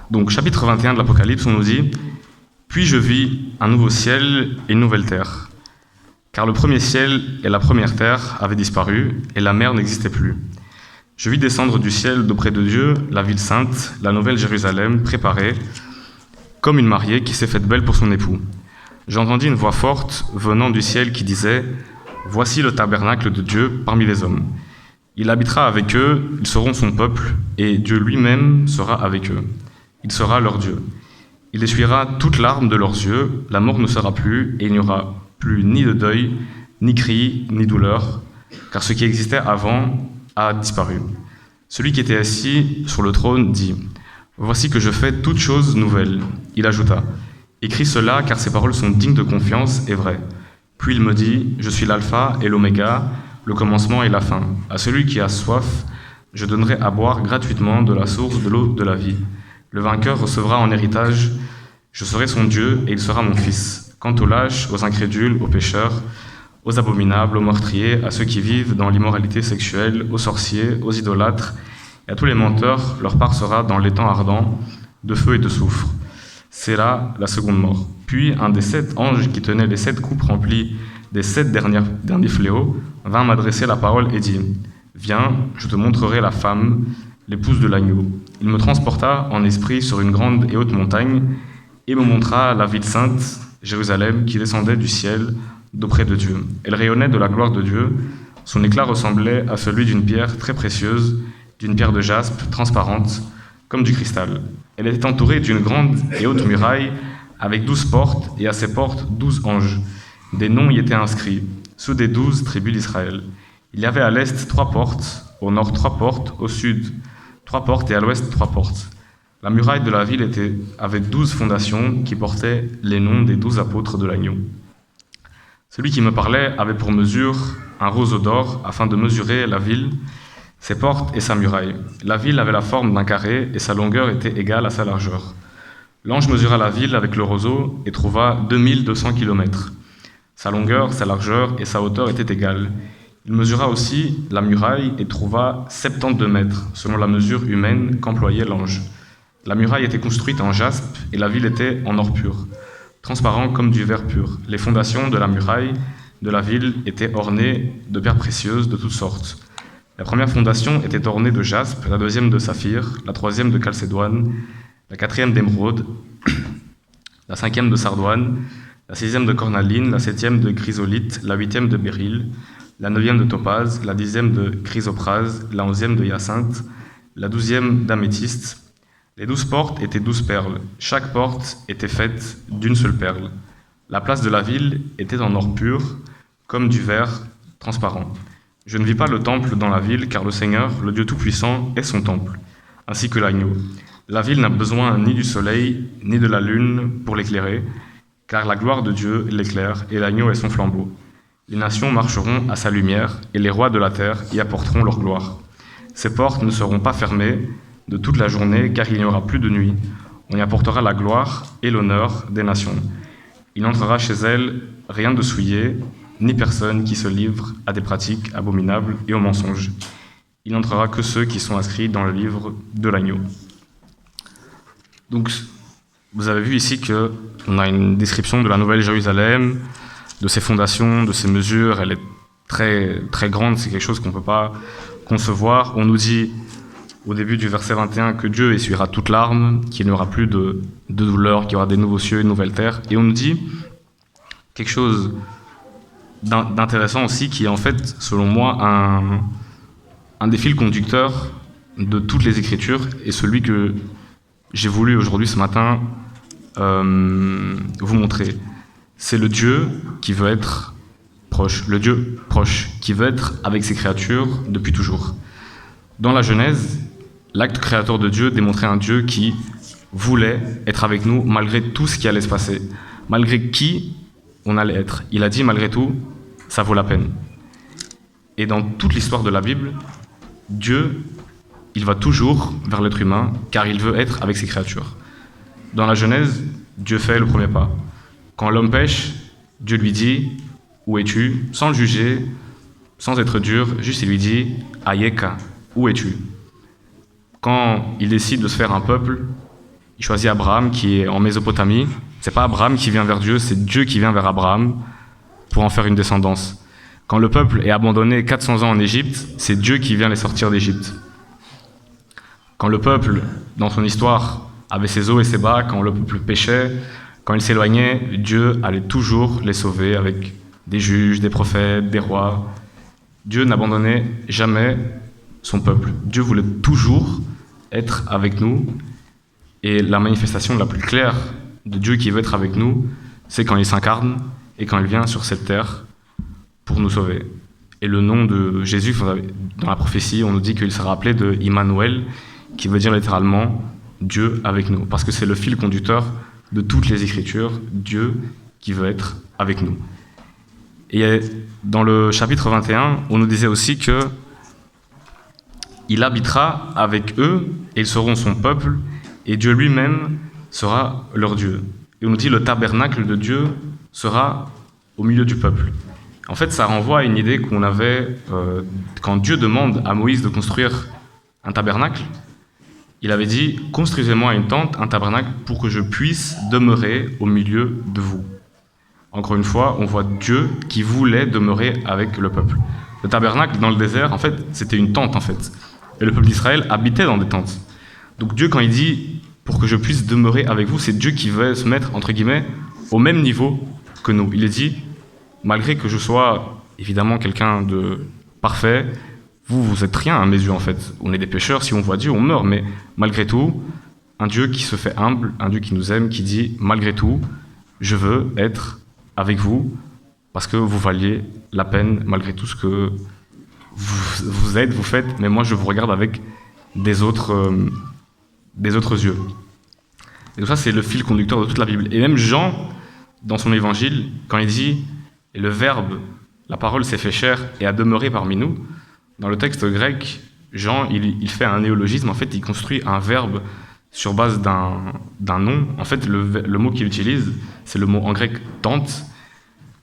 Donc chapitre 21 de l'Apocalypse, on nous dit « Puis je vis un nouveau ciel et une nouvelle terre, car le premier ciel et la première terre avaient disparu, et la mer n'existait plus. Je vis descendre du ciel d'auprès de Dieu la ville sainte, la nouvelle Jérusalem, préparée, comme une mariée qui s'est faite belle pour son époux. J'entendis une voix forte venant du ciel qui disait « Voici le tabernacle de Dieu parmi les hommes. Il habitera avec eux, ils seront son peuple, et Dieu lui-même sera avec eux. Il sera leur Dieu. Il essuiera toute larme de leurs yeux, la mort ne sera plus, et il n'y aura plus ni de deuil, ni cri, ni douleur, car ce qui existait avant a disparu. Celui qui était assis sur le trône dit « Voici que je fais toutes choses nouvelles. » Il ajouta « Écris cela, car ces paroles sont dignes de confiance et vraies. » Puis il me dit « Je suis l'alpha et l'oméga, le commencement et la fin. À celui qui a soif, je donnerai à boire gratuitement de la source de l'eau de la vie. Le vainqueur recevra en héritage, je serai son Dieu et il sera mon fils. Quant aux lâches, aux incrédules, aux pécheurs, aux abominables, aux meurtriers, à ceux qui vivent dans l'immoralité sexuelle, aux sorciers, aux idolâtres, et à tous les menteurs, leur part sera dans l'étang ardent, de feu et de soufre. C'est là la seconde mort. Puis un des 7 anges qui tenaient les 7 coupes remplies des 7 derniers fléaux vint m'adresser la parole et dit « Viens, je te montrerai la femme, l'épouse de l'agneau. » Il me transporta en esprit sur une grande et haute montagne et me montra la ville sainte, Jérusalem, qui descendait du ciel d'auprès de Dieu. Elle rayonnait de la gloire de Dieu. Son éclat ressemblait à celui d'une pierre très précieuse, d'une pierre de jaspe transparente, comme du cristal. Elle était entourée d'une grande et haute muraille. avec 12 portes, et à ces portes 12 anges. Des noms y étaient inscrits, ceux des 12 tribus d'Israël. Il y avait à l'est 3 portes, au nord 3 portes, au sud 3 portes et à l'ouest 3 portes. La muraille de la ville avait 12 fondations qui portaient les noms des 12 apôtres de l'agneau. Celui qui me parlait avait pour mesure un roseau d'or afin de mesurer la ville, ses portes et sa muraille. La ville avait la forme d'un carré et sa longueur était égale à sa largeur. L'ange mesura la ville avec le roseau et trouva 2200 kilomètres. Sa longueur, sa largeur et sa hauteur étaient égales. Il mesura aussi la muraille et trouva 72 mètres, selon la mesure humaine qu'employait l'ange. La muraille était construite en jaspe et la ville était en or pur, transparent comme du verre pur. Les fondations de la muraille de la ville étaient ornées de pierres précieuses de toutes sortes. La première fondation était ornée de jaspe, la deuxième de saphir, la troisième de chalcédoine, la quatrième d'émeraude, la cinquième de sardoine, la sixième de cornaline, la septième de chrysolite, la huitième de béryl, la neuvième de topaze, la dixième de chrysoprase, la onzième de hyacinthe, la douzième d'améthyste. Les 12 portes étaient 12 perles. Chaque porte était faite d'une seule perle. La place de la ville était en or pur, comme du verre transparent. Je ne vis pas le temple dans la ville, car le Seigneur, le Dieu Tout-Puissant, est son temple, ainsi que l'agneau. La ville n'a besoin ni du soleil, ni de la lune pour l'éclairer, car la gloire de Dieu l'éclaire, et l'agneau est son flambeau. Les nations marcheront à sa lumière, et les rois de la terre y apporteront leur gloire. Ces portes ne seront pas fermées de toute la journée, car il n'y aura plus de nuit. On y apportera la gloire et l'honneur des nations. Il n'entrera chez elles rien de souillé, ni personne qui se livre à des pratiques abominables et aux mensonges. Il n'entrera que ceux qui sont inscrits dans le livre de l'agneau. Donc, vous avez vu ici qu'on a une description de la Nouvelle Jérusalem, de ses fondations, de ses mesures. Elle est très, très grande, c'est quelque chose qu'on ne peut pas concevoir. On nous dit au début du verset 21 que Dieu essuiera toute larme, qu'il n'y aura plus de douleur, qu'il y aura des nouveaux cieux et une nouvelle terre. Et on nous dit quelque chose d'intéressant aussi, qui est en fait, selon moi, un des fils conducteurs de toutes les Écritures, et celui que j'ai voulu aujourd'hui, ce matin, vous montrer. C'est le Dieu qui veut être proche, le Dieu proche, qui veut être avec ses créatures depuis toujours. Dans la Genèse, l'acte créateur de Dieu démontrait un Dieu qui voulait être avec nous malgré tout ce qui allait se passer, malgré qui on allait être. Il a dit, malgré tout, ça vaut la peine. Et dans toute l'histoire de la Bible, Dieu, il va toujours vers l'être humain, car il veut être avec ses créatures. Dans la Genèse, Dieu fait le premier pas. Quand l'homme pêche, Dieu lui dit, « Où es-tu ?» Sans le juger, sans être dur, juste il lui dit, « Ayeka, où es-tu ?» Quand il décide de se faire un peuple, il choisit Abraham qui est en Mésopotamie. C'est pas Abraham qui vient vers Dieu, c'est Dieu qui vient vers Abraham pour en faire une descendance. Quand le peuple est abandonné 400 ans en Égypte, c'est Dieu qui vient les sortir d'Égypte. Quand le peuple, dans son histoire, avait ses hauts et ses bas, quand le peuple péchait, quand il s'éloignait, Dieu allait toujours les sauver avec des juges, des prophètes, des rois. Dieu n'abandonnait jamais son peuple. Dieu voulait toujours être avec nous. Et la manifestation la plus claire de Dieu qui veut être avec nous, c'est quand il s'incarne et quand il vient sur cette terre pour nous sauver. Et le nom de Jésus, dans la prophétie, on nous dit qu'il sera appelé de Immanuel, qui veut dire littéralement Dieu avec nous, parce que c'est le fil conducteur de toutes les Écritures, Dieu qui veut être avec nous. Et dans le chapitre 21, on nous disait aussi que il habitera avec eux et ils seront son peuple et Dieu lui-même sera leur Dieu. Et on nous dit le tabernacle de Dieu sera au milieu du peuple. En fait, ça renvoie à une idée qu'on avait quand Dieu demande à Moïse de construire un tabernacle. Il avait dit « Construisez-moi une tente, un tabernacle, pour que je puisse demeurer au milieu de vous. » Encore une fois, on voit Dieu qui voulait demeurer avec le peuple. Le tabernacle dans le désert, en fait, c'était une tente, en fait. Et le peuple d'Israël habitait dans des tentes. Donc Dieu, quand il dit « Pour que je puisse demeurer avec vous », c'est Dieu qui veut se mettre, entre guillemets, au même niveau que nous. Il est dit « Malgré que je sois, évidemment, quelqu'un de parfait, vous êtes rien à mes yeux, en fait. On est des pécheurs, si on voit Dieu, on meurt. Mais malgré tout, un Dieu qui se fait humble, un Dieu qui nous aime, qui dit « Malgré tout, je veux être avec vous parce que vous valiez la peine malgré tout ce que vous êtes, vous faites, mais moi je vous regarde avec des autres yeux. » Et donc ça, c'est le fil conducteur de toute la Bible. Et même Jean, dans son évangile, quand il dit « Et le Verbe, la parole s'est fait chair et a demeuré parmi nous », dans le texte grec, Jean, il fait un néologisme. En fait, il construit un verbe sur base d'un nom. En fait, le mot qu'il utilise, c'est le mot en grec « tente »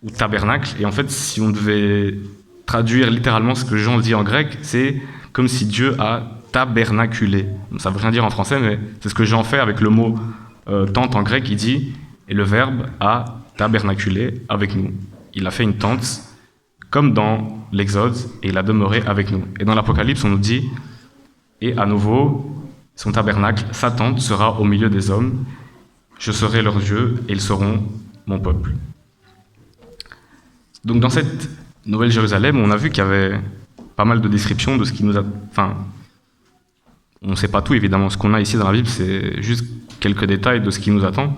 ou « tabernacle ». Et en fait, si on devait traduire littéralement ce que Jean dit en grec, c'est comme si Dieu a tabernaculé. Ça ne veut rien dire en français, mais c'est ce que Jean fait avec le mot tente en grec. Il dit « Et le Verbe a tabernaculé avec nous ». Il a fait une tente, comme dans l'Exode, et il a demeuré avec nous. Et dans l'Apocalypse, on nous dit « Et à nouveau, son tabernacle, sa tente, sera au milieu des hommes. Je serai leur Dieu, et ils seront mon peuple. » Donc dans cette Nouvelle Jérusalem, on a vu qu'il y avait pas mal de descriptions de ce qui nous a... Enfin, on ne sait pas tout, évidemment. Ce qu'on a ici dans la Bible, c'est juste quelques détails de ce qui nous attend.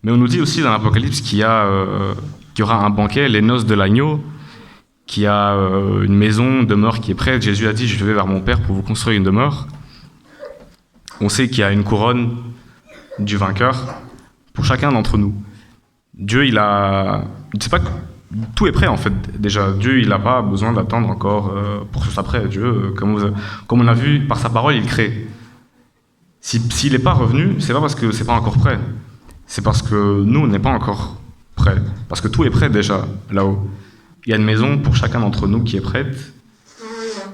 Mais on nous dit aussi dans l'Apocalypse qu'il y aura un banquet, les noces de l'agneau, qu'il y a une maison, une demeure qui est prête. Jésus a dit « Je vais vers mon Père pour vous construire une demeure ». On sait qu'il y a une couronne du vainqueur pour chacun d'entre nous. Dieu, il a... Je ne sais pas... Tout est prêt en fait déjà. Dieu, il n'a pas besoin d'attendre encore pour que ce soit prêt. Dieu, comme on a vu, par sa parole, il crée. S'il n'est pas revenu, c'est pas parce que c'est pas encore prêt. C'est parce que nous, on n'est pas encore prêt. Parce que tout est prêt déjà là-haut. Il y a une maison pour chacun d'entre nous qui est prête.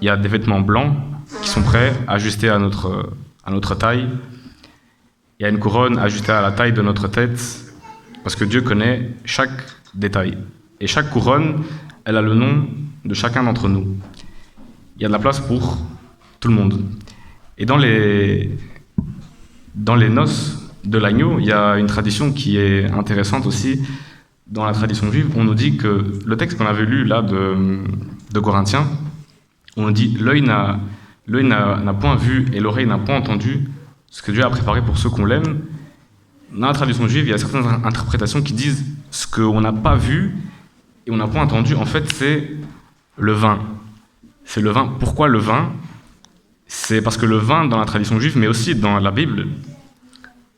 Il y a des vêtements blancs qui sont prêts, ajustés à notre taille. Il y a une couronne ajustée à la taille de notre tête. Parce que Dieu connaît chaque détail. Et chaque couronne, elle a le nom de chacun d'entre nous. Il y a de la place pour tout le monde. Et dans les noces de l'agneau, il y a une tradition qui est intéressante aussi. Dans la tradition juive, on nous dit que le texte qu'on avait lu là de Corinthiens, on nous dit « L'œil n'a point vu et l'oreille n'a point entendu ce que Dieu a préparé pour ceux qu'on l'aime ». Dans la tradition juive, il y a certaines interprétations qui disent ce qu'on n'a pas vu et on n'a pas entendu, en fait, c'est le vin. C'est le vin. Pourquoi le vin ? C'est parce que le vin, dans la tradition juive, mais aussi dans la Bible,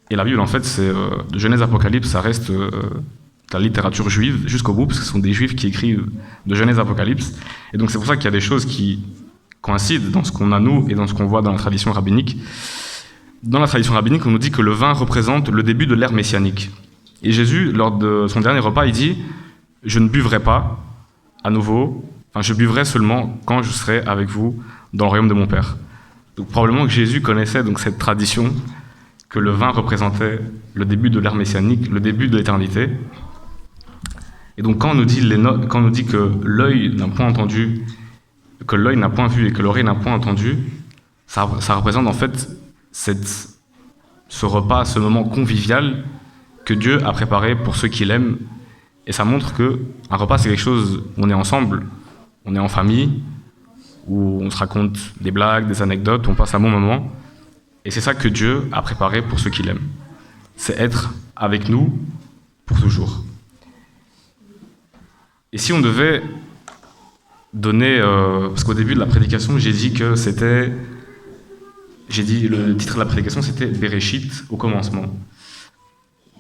et la Bible, en fait, c'est de Genèse Apocalypse, ça reste la littérature juive jusqu'au bout, parce que ce sont des juifs qui écrivent de Genèse Apocalypse. Et donc, c'est pour ça qu'il y a des choses qui coïncident dans ce qu'on a, nous, et dans ce qu'on voit dans la tradition rabbinique. Dans la tradition rabbinique, on nous dit que le vin représente le début de l'ère messianique. Et Jésus, lors de son dernier repas, il dit « Je ne buvrai pas à nouveau, enfin je buvrai seulement quand je serai avec vous dans le royaume de mon Père. » Donc probablement que Jésus connaissait donc cette tradition que le vin représentait le début de l'ère messianique, le début de l'éternité. Et donc quand on nous dit que l'œil n'a point entendu, que l'œil n'a point vu et que l'oreille n'a point entendu, ça représente en fait ce repas, ce moment convivial que Dieu a préparé pour ceux qui l'aiment. Et ça montre qu'un repas, c'est quelque chose où on est ensemble, on est en famille, où on se raconte des blagues, des anecdotes, où on passe un bon moment. Et c'est ça que Dieu a préparé pour ceux qui l'aiment. C'est être avec nous pour toujours. Et si on devait donner... parce qu'au début de la prédication, j'ai dit le titre de la prédication, c'était « Bereshit » au commencement.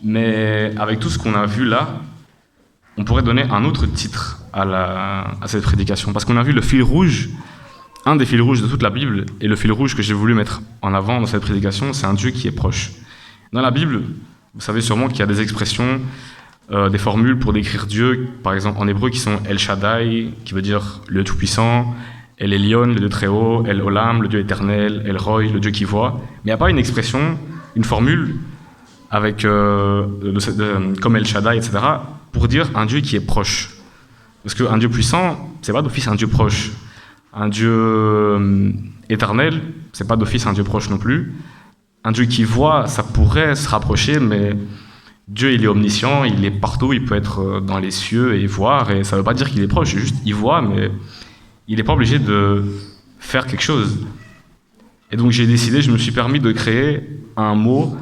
Mais avec tout ce qu'on a vu là, on pourrait donner un autre titre à cette prédication. Parce qu'on a vu le fil rouge, un des fils rouges de toute la Bible, et le fil rouge que j'ai voulu mettre en avant dans cette prédication, c'est un Dieu qui est proche. Dans la Bible, vous savez sûrement qu'il y a des expressions, des formules pour décrire Dieu, par exemple en hébreu, qui sont El Shaddai, qui veut dire le Tout-Puissant, El Elyon, le Dieu très haut, El Olam, le Dieu éternel, El Roi, le Dieu qui voit. Mais il n'y a pas une expression, une formule, avec comme El Shaddai, etc., pour dire un Dieu qui est proche. Parce qu'un Dieu puissant, c'est pas d'office un Dieu proche. Un Dieu éternel, c'est pas d'office un Dieu proche non plus. Un Dieu qui voit, ça pourrait se rapprocher, mais Dieu, il est omniscient, il est partout, il peut être dans les cieux et voir, et ça veut pas dire qu'il est proche, c'est juste il voit, mais il n'est pas obligé de faire quelque chose. Et donc j'ai décidé, je me suis permis de créer un mot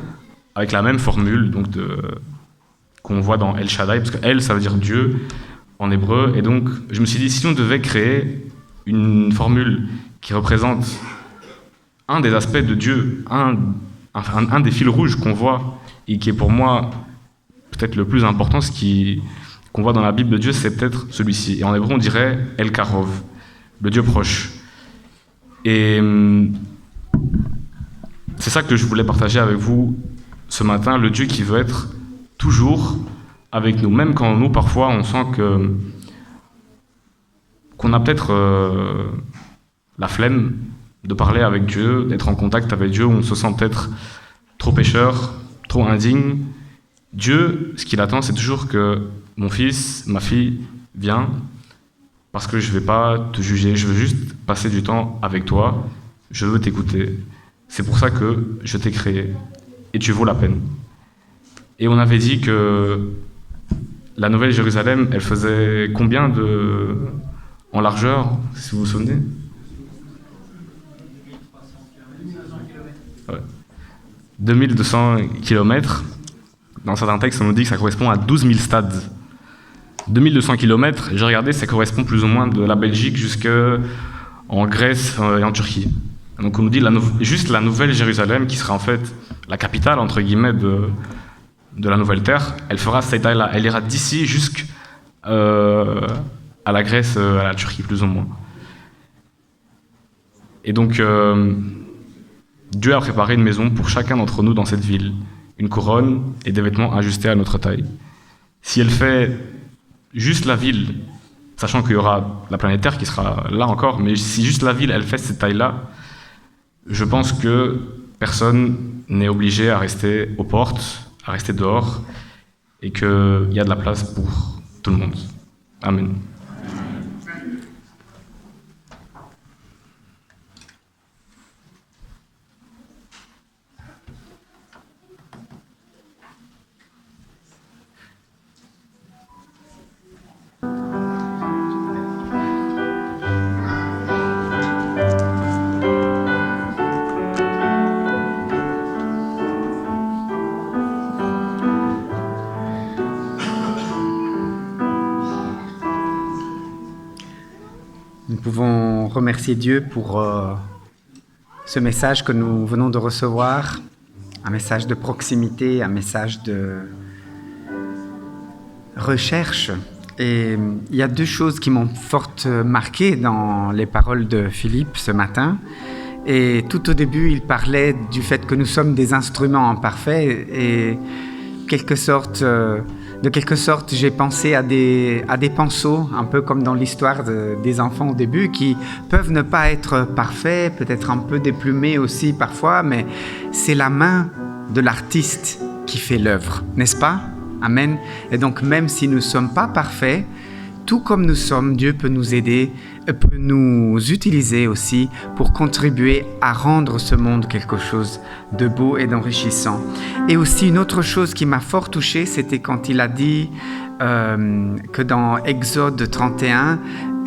avec la même formule donc qu'on voit dans El Shaddai, parce que El, ça veut dire Dieu en hébreu. Et donc, je me suis dit, si on devait créer une formule qui représente un des aspects de Dieu, un des fils rouges qu'on voit, et qui est pour moi peut-être le plus important, qu'on voit dans la Bible de Dieu, c'est peut-être celui-ci. Et en hébreu, on dirait El Karov, le Dieu proche. Et c'est ça que je voulais partager avec vous ce matin, le Dieu qui veut être toujours avec nous, même quand nous, parfois, on sent qu'on a peut-être la flemme de parler avec Dieu, d'être en contact avec Dieu, où on se sent peut-être trop pécheur, trop indigne. Dieu, ce qu'il attend, c'est toujours que mon fils, ma fille, viens, parce que je ne vais pas te juger, je veux juste passer du temps avec toi, je veux t'écouter. C'est pour ça que je t'ai créé, et tu vaux la peine. Et on avait dit que la Nouvelle Jérusalem, elle faisait combien en largeur, si vous vous souvenez? Ouais. 2200 km. Dans certains textes, on nous dit que ça correspond à 12 000 stades. 2200 km, j'ai regardé, ça correspond plus ou moins de la Belgique jusqu'en Grèce et en Turquie. Donc on nous dit juste la Nouvelle Jérusalem, qui sera en fait la capitale, entre guillemets, de la Nouvelle Terre, elle fera cette taille-là. Elle ira d'ici jusqu'à la Grèce, à la Turquie, plus ou moins. Et donc, Dieu a préparé une maison pour chacun d'entre nous dans cette ville, une couronne et des vêtements ajustés à notre taille. Si elle fait juste la ville, sachant qu'il y aura la planète Terre qui sera là encore, mais si juste la ville, elle fait cette taille-là, je pense que personne n'est obligé à rester aux portes, à rester dehors, et qu'il y a de la place pour tout le monde. Amen. Nous pouvons remercier Dieu pour ce message que nous venons de recevoir, un message de proximité, un message de recherche. Et il y a deux choses qui m'ont fort marqué dans les paroles de Philippe ce matin. Et tout au début, il parlait du fait que nous sommes des instruments imparfaits et de quelque sorte, j'ai pensé à des pinceaux, un peu comme dans l'histoire des enfants au début, qui peuvent ne pas être parfaits, peut-être un peu déplumés aussi parfois, mais c'est la main de l'artiste qui fait l'œuvre, n'est-ce pas? Amen. Et donc, même si nous ne sommes pas parfaits, tout comme nous sommes, Dieu peut nous aider, peut nous utiliser aussi pour contribuer à rendre ce monde quelque chose de beau et d'enrichissant. Et aussi une autre chose qui m'a fort touché, c'était quand il a dit que dans Exode 31,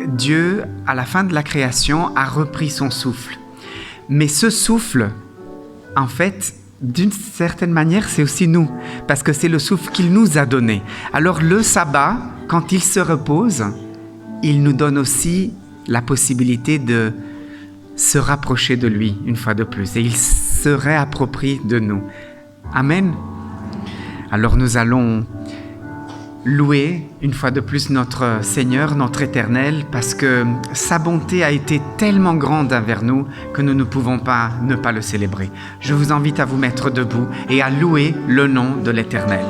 Dieu, à la fin de la création, a repris son souffle. Mais ce souffle, en fait, d'une certaine manière, c'est aussi nous, parce que c'est le souffle qu'il nous a donné. Alors le sabbat, quand il se repose, il nous donne aussi la possibilité de se rapprocher de lui une fois de plus, et il se réapproprie de nous. Amen. Alors nous allons louer une fois de plus notre Seigneur, notre Éternel, parce que sa bonté a été tellement grande envers nous que nous ne pouvons pas ne pas le célébrer. Je vous invite à vous mettre debout et à louer le nom de l'Éternel.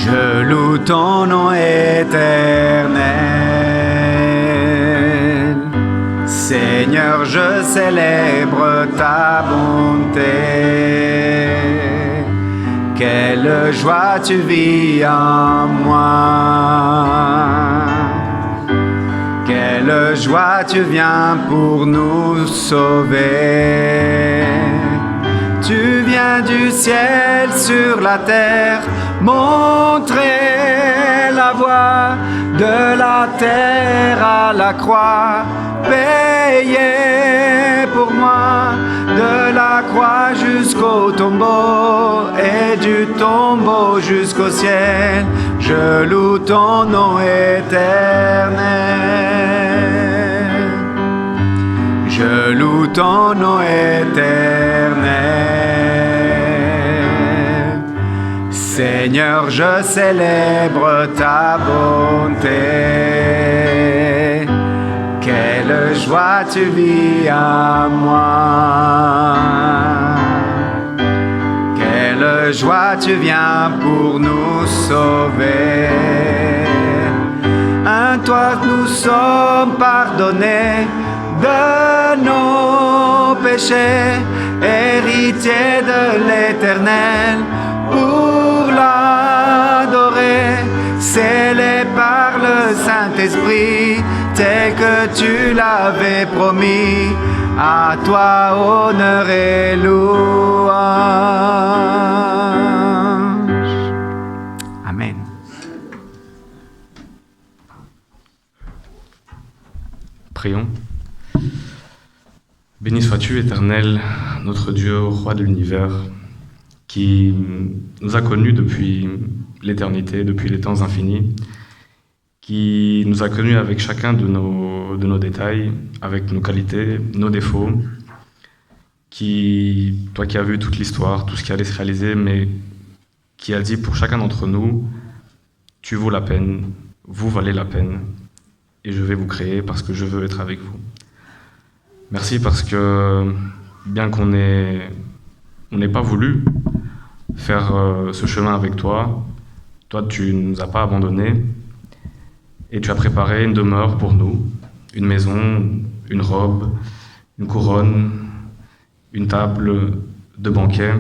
Je loue ton nom éternel. Seigneur, je célèbre ta bonté. Quelle joie tu vis en moi. Quelle joie tu viens pour nous sauver. Tu viens du ciel sur la terre, montrer la voie de la terre à la croix, payer pour moi de la croix jusqu'au tombeau et du tombeau jusqu'au ciel. Je loue ton nom éternel. Je loue ton nom éternel. Seigneur, je célèbre ta bonté. Quelle joie tu vis à moi. Quelle joie tu viens pour nous sauver. À toi nous sommes pardonnés de nos péchés, héritiers de l'Éternel, pour l'adorer, scellé par le Saint-Esprit, tel que tu l'avais promis. À toi honneur et louange. Amen. Prions. Béni sois-tu, Éternel, notre Dieu, Roi de l'univers, qui nous a connus depuis l'éternité, depuis les temps infinis, qui nous a connus avec chacun de nos détails, avec nos qualités, nos défauts, toi qui as vu toute l'histoire, tout ce qui allait se réaliser, mais qui a dit pour chacun d'entre nous, tu vaux la peine, vous valez la peine, et je vais vous créer parce que je veux être avec vous. Merci parce que, bien qu'on n'ait pas voulu faire ce chemin avec toi, tu ne nous as pas abandonnés et tu as préparé une demeure pour nous, une maison, une robe, une couronne, une table de banquet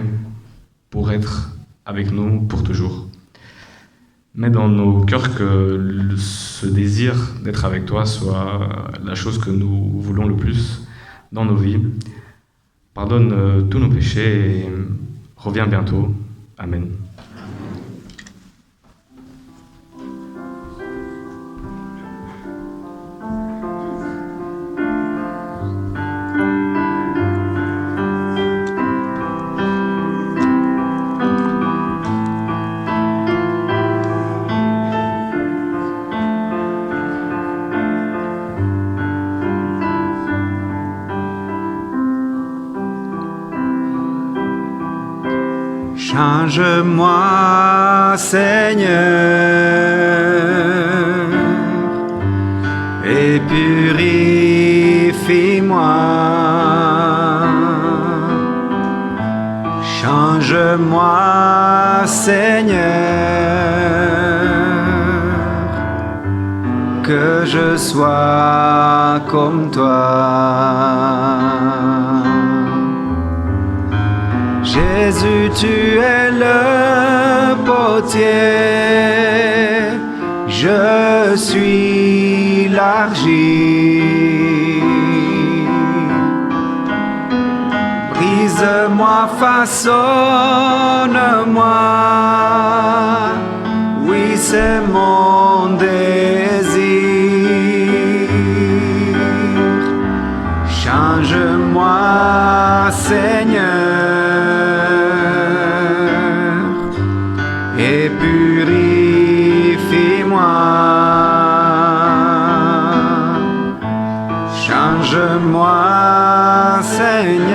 pour être avec nous pour toujours. Mets dans nos cœurs que ce désir d'être avec toi soit la chose que nous voulons le plus dans nos vies. Pardonne tous nos péchés et reviens bientôt. Amen. Change-moi, Seigneur, et purifie-moi. Change-moi, Seigneur, que je sois comme toi. Jésus, tu es le potier, je suis l'argile. Brise-moi, façonne-moi, oui, c'est mon désir. Change-moi, Seigneur, et purifie-moi. Change-moi, Seigneur,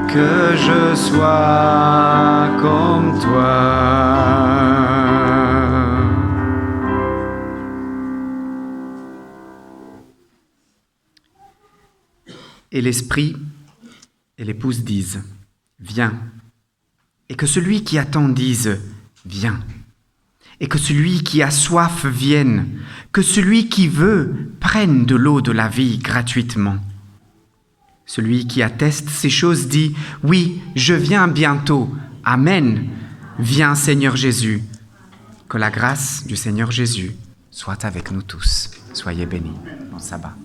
que je sois comme toi. Et l'Esprit et l'Épouse disent « Viens ». Et que celui qui attend dise « Viens ». Et que celui qui a soif vienne. Que celui qui veut prenne de l'eau de la vie gratuitement. Celui qui atteste ces choses dit « Oui, je viens bientôt. Amen. Viens, Seigneur Jésus. » Que la grâce du Seigneur Jésus soit avec nous tous. Soyez bénis. Bon sabbat.